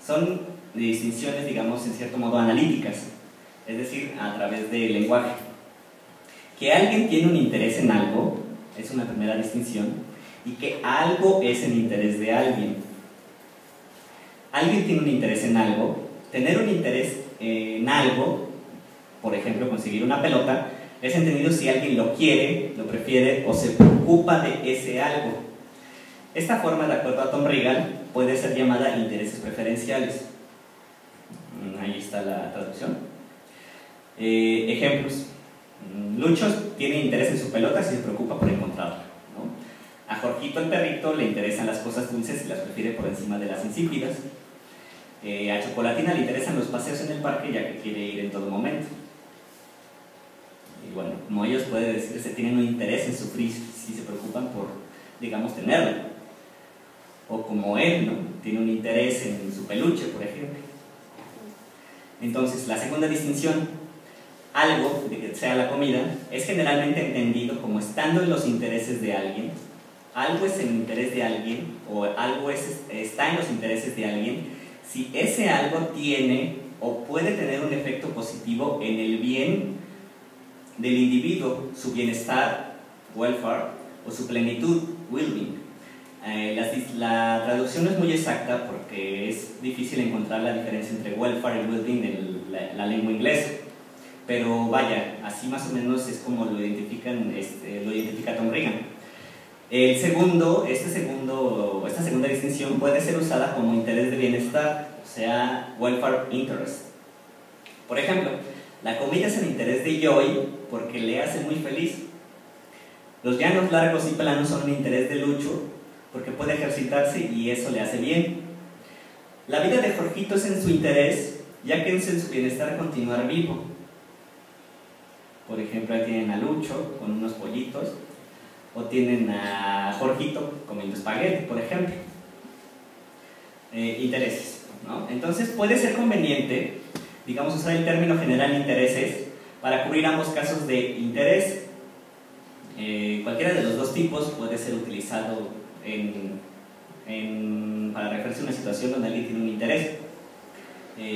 son distinciones, digamos, en cierto modo analíticas, es decir, a través del lenguaje. Que alguien tiene un interés en algo es una primera distinción, y que algo es el interés de alguien. Alguien tiene un interés en algo. Tener un interés en algo, por ejemplo, conseguir una pelota, es entendido si alguien lo quiere, lo prefiere o se preocupa de ese algo. Esta forma, de acuerdo a Tom Regal, puede ser llamada intereses preferenciales. Ahí está la traducción. Ejemplos. Lucho tiene interés en su pelota si se preocupa por encontrarla. A Jorgito el perrito le interesan las cosas dulces y las prefiere por encima de las insípidas. A Chocolatina le interesan los paseos en el parque ya que quiere ir en todo momento. Y bueno, como ellos puede decirse, tienen un interés en sufrir si se preocupan por, digamos, tenerlo. O como él, ¿no? Tiene un interés en su peluche, por ejemplo. Entonces, la segunda distinción, algo, de que sea la comida, es generalmente entendido como estando en los intereses de alguien. Algo es el interés de alguien o algo está en los intereses de alguien si ese algo tiene o puede tener un efecto positivo en el bien del individuo, su bienestar, welfare, o su plenitud, well-being. La traducción no es muy exacta porque es difícil encontrar la diferencia entre welfare y well-being en la lengua inglesa, pero vaya, así más o menos es como lo identifica Tom Regan. Esta segunda distinción puede ser usada como interés de bienestar, o sea, welfare interest. Por ejemplo, la comida es el interés de Joy porque le hace muy feliz. Los llanos largos y planos son un interés de Lucho porque puede ejercitarse y eso le hace bien. La vida de Jorgito es en su interés, ya que es en su bienestar continuar vivo. Por ejemplo, ahí tienen a Lucho con unos pollitos, o tienen a Jorgito comiendo espagueti, por ejemplo. Intereses, ¿no? Entonces puede ser conveniente, digamos, usar el término general intereses para cubrir ambos casos de interés. Cualquiera de los dos tipos puede ser utilizado para referirse a una situación donde alguien tiene un interés.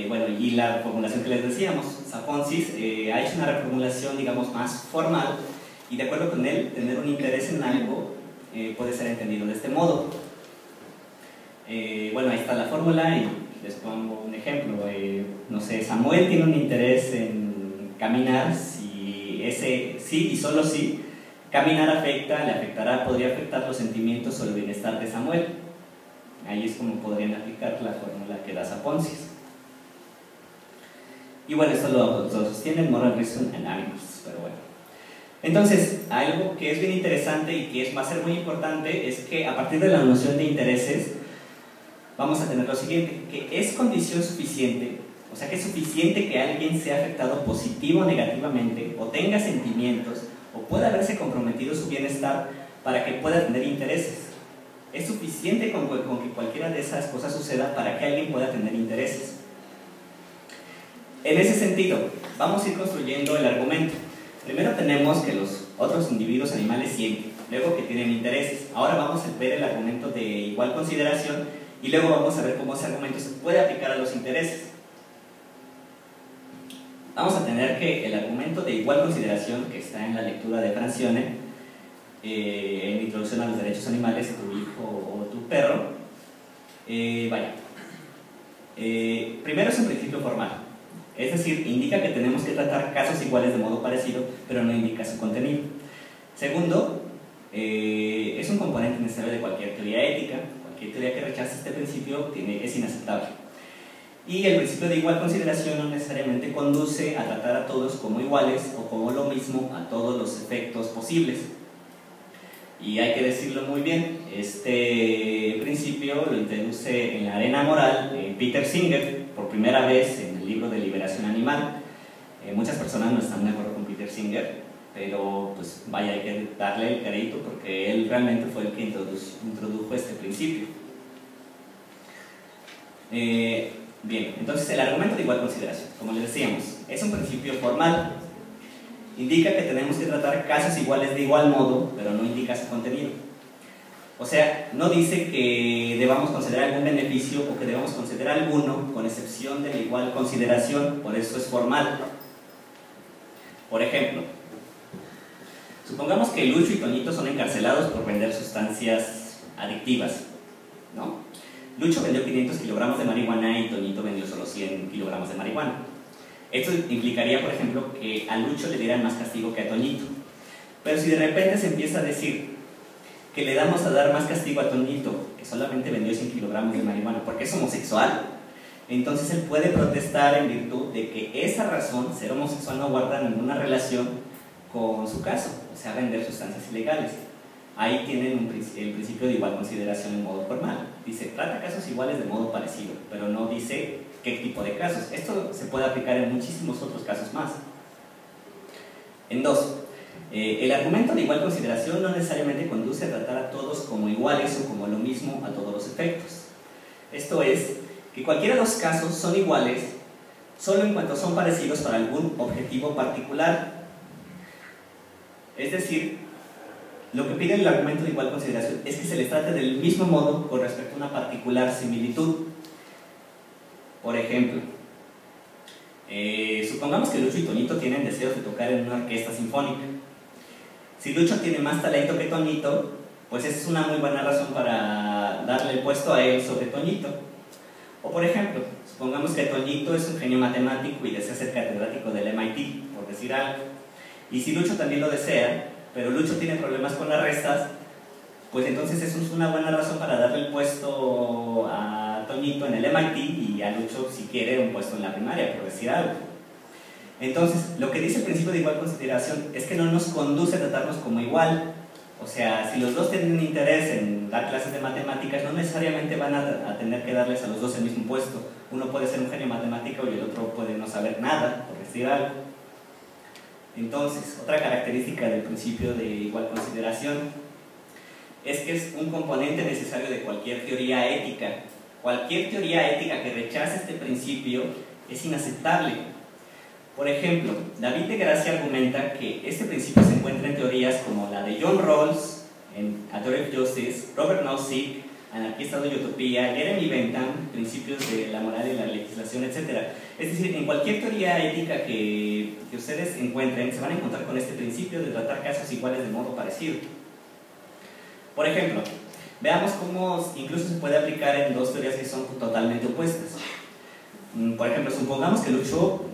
Bueno, y la formulación que les decíamos, Saponsis ha hecho una reformulación, digamos, más formal, y de acuerdo con él, tener un interés en algo puede ser entendido de este modo. Bueno, ahí está la fórmula y les pongo un ejemplo. No sé, Samuel tiene un interés en caminar, si ese sí y solo sí, caminar podría afectar los sentimientos o el bienestar de Samuel. Ahí es como podrían aplicar la fórmula que da Saponsis. Y bueno, esto lo sostienen Moral Reason and Animals, pero bueno. Entonces, algo que es bien interesante y que va a ser muy importante es que a partir de la noción de intereses vamos a tener lo siguiente, que es condición suficiente, o sea que es suficiente que alguien sea afectado positivo o negativamente, o tenga sentimientos, o pueda verse comprometido su bienestar para que pueda tener intereses. Es suficiente con que cualquiera de esas cosas suceda para que alguien pueda tener intereses. En ese sentido, vamos a ir construyendo el argumento. Primero tenemos que los otros individuos animales sienten, luego que tienen intereses. Ahora vamos a ver el argumento de igual consideración y luego vamos a ver cómo ese argumento se puede aplicar a los intereses. Vamos a tener que el argumento de igual consideración, que está en la lectura de Francione, en Introducción a los Derechos Animales, tu hijo o tu perro, primero es un principio formal. Es decir, indica que tenemos que tratar casos iguales de modo parecido, pero no indica su contenido. Segundo, es un componente necesario de cualquier teoría ética. Cualquier teoría que rechace este principio es inaceptable. Y el principio de igual consideración no necesariamente conduce a tratar a todos como iguales o como lo mismo a todos los efectos posibles. Y hay que decirlo muy bien, este principio lo introduce en la arena moral Peter Singer por primera vez en el libro de Liberación Animal. Muchas personas no están de acuerdo con Peter Singer, pero pues vaya, hay que darle el crédito porque él realmente fue el que introdujo este principio. Bien, entonces el argumento de igual consideración, como les decíamos, es un principio formal. Indica que tenemos que tratar casos iguales de igual modo, pero no indica su contenido. O sea, no dice que debamos considerar algún beneficio o que debamos considerar alguno, con excepción de la igual consideración, por eso es formal. Por ejemplo, supongamos que Lucho y Toñito son encarcelados por vender sustancias adictivas, ¿no? Lucho vendió 500 kilogramos de marihuana y Toñito vendió solo 100 kilogramos de marihuana. Esto implicaría, por ejemplo, que a Lucho le dieran más castigo que a Toñito. Pero si de repente se empieza a decir que le damos a dar más castigo a Toñito, que solamente vendió 100 kilogramos de marihuana, porque es homosexual, entonces él puede protestar en virtud de que esa razón, ser homosexual, no guarda ninguna relación con su caso, o sea, vender sustancias ilegales. Ahí tienen el principio de igual consideración en modo formal. Dice, trata casos iguales de modo parecido, pero no dice qué tipo de casos. Esto se puede aplicar en muchísimos otros casos más. En 2, el argumento de igual consideración no necesariamente conduce a tratar a todos como iguales o como lo mismo a todos los efectos. Esto es, que cualquiera de los casos son iguales solo en cuanto son parecidos para algún objetivo particular. Es decir, lo que pide el argumento de igual consideración es que se les trate del mismo modo con respecto a una particular similitud. Por ejemplo, supongamos que Lucho y Toñito tienen deseos de tocar en una orquesta sinfónica. Si Lucho tiene más talento que Toñito, pues esa es una muy buena razón para darle el puesto a él sobre Toñito. O por ejemplo, supongamos que Toñito es un genio matemático y desea ser catedrático del MIT, por decir algo. Y si Lucho también lo desea, pero Lucho tiene problemas con las restas, pues entonces eso es una buena razón para darle el puesto a Toñito en el MIT y a Lucho, si quiere, un puesto en la primaria, por decir algo. Entonces, lo que dice el principio de igual consideración es que no nos conduce a tratarnos como igual. O sea, si los dos tienen interés en dar clases de matemáticas, no necesariamente van a tener que darles a los dos el mismo puesto. Uno puede ser un genio matemático y el otro puede no saber nada, por decir algo. Entonces, otra característica del principio de igual consideración es que es un componente necesario de cualquier teoría ética. Cualquier teoría ética que rechace este principio es inaceptable. Por ejemplo, David de Gracia argumenta que este principio se encuentra en teorías como la de John Rawls, en A Theory of Justice, Robert Nozick, Anarquía, Estado y Utopía, Jeremy Bentham, Principios de la Moral y la Legislación, etc. Es decir, en cualquier teoría ética que ustedes encuentren, se van a encontrar con este principio de tratar casos iguales de modo parecido. Por ejemplo, veamos cómo incluso se puede aplicar en dos teorías que son totalmente opuestas. Por ejemplo, supongamos que Lucho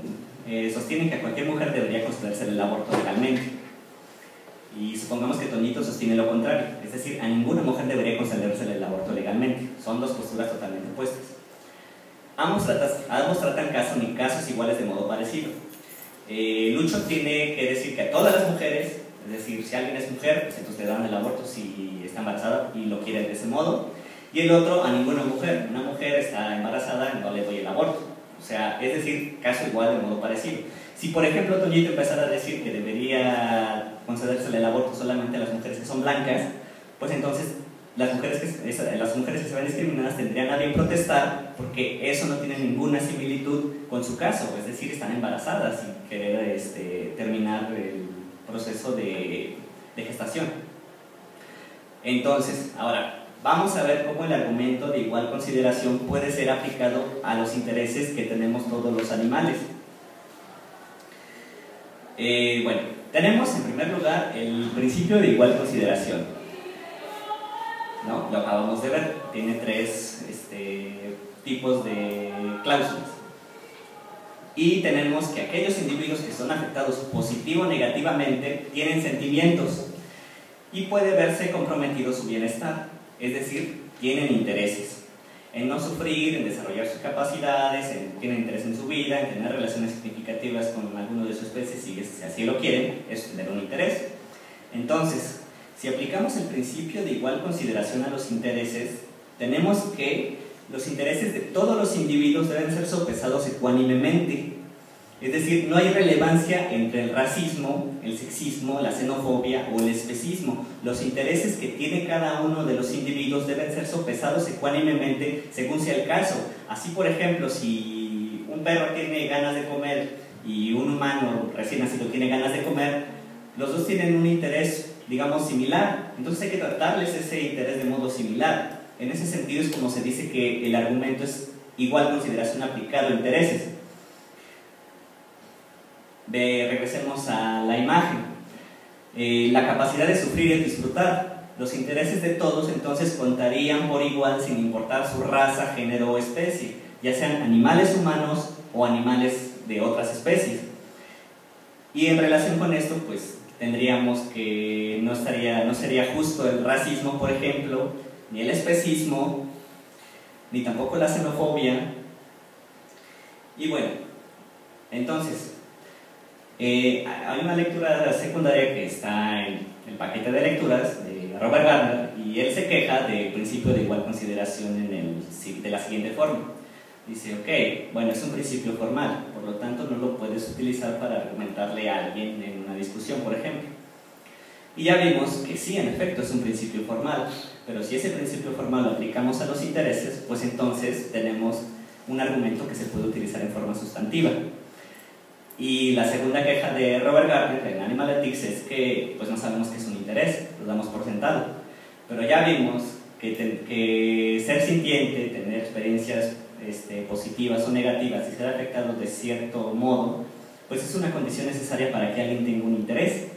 sostiene que a cualquier mujer debería concederse el aborto legalmente. Y supongamos que Toñito sostiene lo contrario, es decir, a ninguna mujer debería concederse el aborto legalmente. Son dos posturas totalmente opuestas. Ambos tratan casos iguales de modo parecido. Lucho tiene que decir que a todas las mujeres, es decir, si alguien es mujer, pues entonces le dan el aborto si está embarazada y lo quiere de ese modo. Y el otro, a ninguna mujer. Una mujer está embarazada, no le doy el aborto. O sea, es decir, caso igual de modo parecido. Si por ejemplo Toñito empezara a decir que debería concederse el aborto solamente a las mujeres que son blancas, pues entonces las mujeres que se ven discriminadas tendrían a bien protestar porque eso no tiene ninguna similitud con su caso, es decir, están embarazadas y querer terminar el proceso de gestación. Entonces, ahora vamos a ver cómo el argumento de igual consideración puede ser aplicado a los intereses que tenemos todos los animales. Bueno, tenemos en primer lugar el principio de igual consideración, ¿no? Lo acabamos de ver, tiene tres tipos de cláusulas. Y tenemos que aquellos individuos que son afectados positivo o negativamente tienen sentimientos y puede verse comprometido su bienestar, es decir, tienen intereses en no sufrir, en desarrollar sus capacidades, tienen interés en su vida, en tener relaciones significativas con alguno de su especie, si así lo quieren, es tener un interés. Entonces, si aplicamos el principio de igual consideración a los intereses, tenemos que los intereses de todos los individuos deben ser sopesados ecuánimemente. Es decir, no hay relevancia entre el racismo, el sexismo, la xenofobia o el especismo. Los intereses que tiene cada uno de los individuos deben ser sopesados ecuánimemente según sea el caso. Así, por ejemplo, si un perro tiene ganas de comer y un humano recién nacido tiene ganas de comer, los dos tienen un interés, digamos, similar. Entonces hay que tratarles ese interés de modo similar. En ese sentido es como se dice que el argumento es igual consideración aplicado a intereses. Regresemos a la imagen. La capacidad de sufrir y disfrutar. Los intereses de todos entonces contarían por igual sin importar su raza, género o especie, ya sean animales humanos o animales de otras especies. Y en relación con esto, pues tendríamos que no sería justo el racismo, por ejemplo, ni el especismo, ni tampoco la xenofobia. Y bueno, entonces hay una lectura secundaria que está en el paquete de lecturas de Robert Gardner, y él se queja del principio de igual consideración de la siguiente forma. Dice, ok, bueno, es un principio formal, por lo tanto no lo puedes utilizar para argumentarle a alguien en una discusión, por ejemplo. Y ya vimos que sí, en efecto, es un principio formal, pero si ese principio formal lo aplicamos a los intereses, pues entonces tenemos un argumento que se puede utilizar en forma sustantiva. Y la segunda queja de Robert Gardner en Animal Ethics es que pues no sabemos qué es un interés, lo damos por sentado. Pero ya vimos que ser sintiente, tener experiencias positivas o negativas y ser afectado de cierto modo, pues es una condición necesaria para que alguien tenga un interés.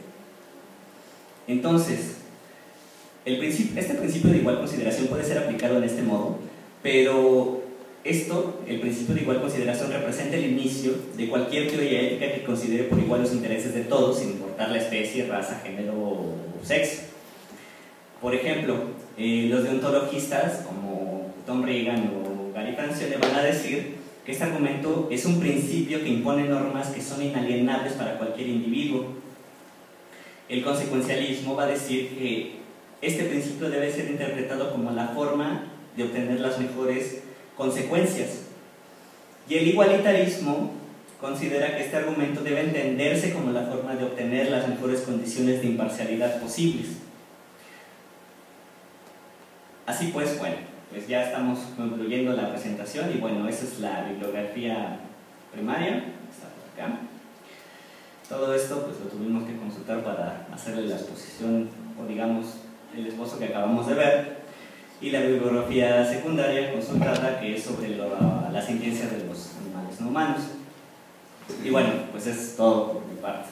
Entonces, este principio de igual consideración puede ser aplicado en este modo, pero el principio de igual consideración representa el inicio de cualquier teoría ética que considere por igual los intereses de todos, sin importar la especie, raza, género o sexo. Por ejemplo, los deontologistas como Tom Regan o Gary Francione van a decir que este argumento es un principio que impone normas que son inalienables para cualquier individuo. El consecuencialismo va a decir que este principio debe ser interpretado como la forma de obtener las mejores consecuencias. Y el igualitarismo considera que este argumento debe entenderse como la forma de obtener las mejores condiciones de imparcialidad posibles. Así pues, bueno, pues ya estamos concluyendo la presentación y bueno, esa es la bibliografía primaria, está por acá. Todo esto pues lo tuvimos que consultar para hacerle la exposición o digamos el esbozo que acabamos de ver, y la bibliografía secundaria consultada que es sobre la sintiencia de los animales no humanos. Y bueno, pues es todo por mi parte.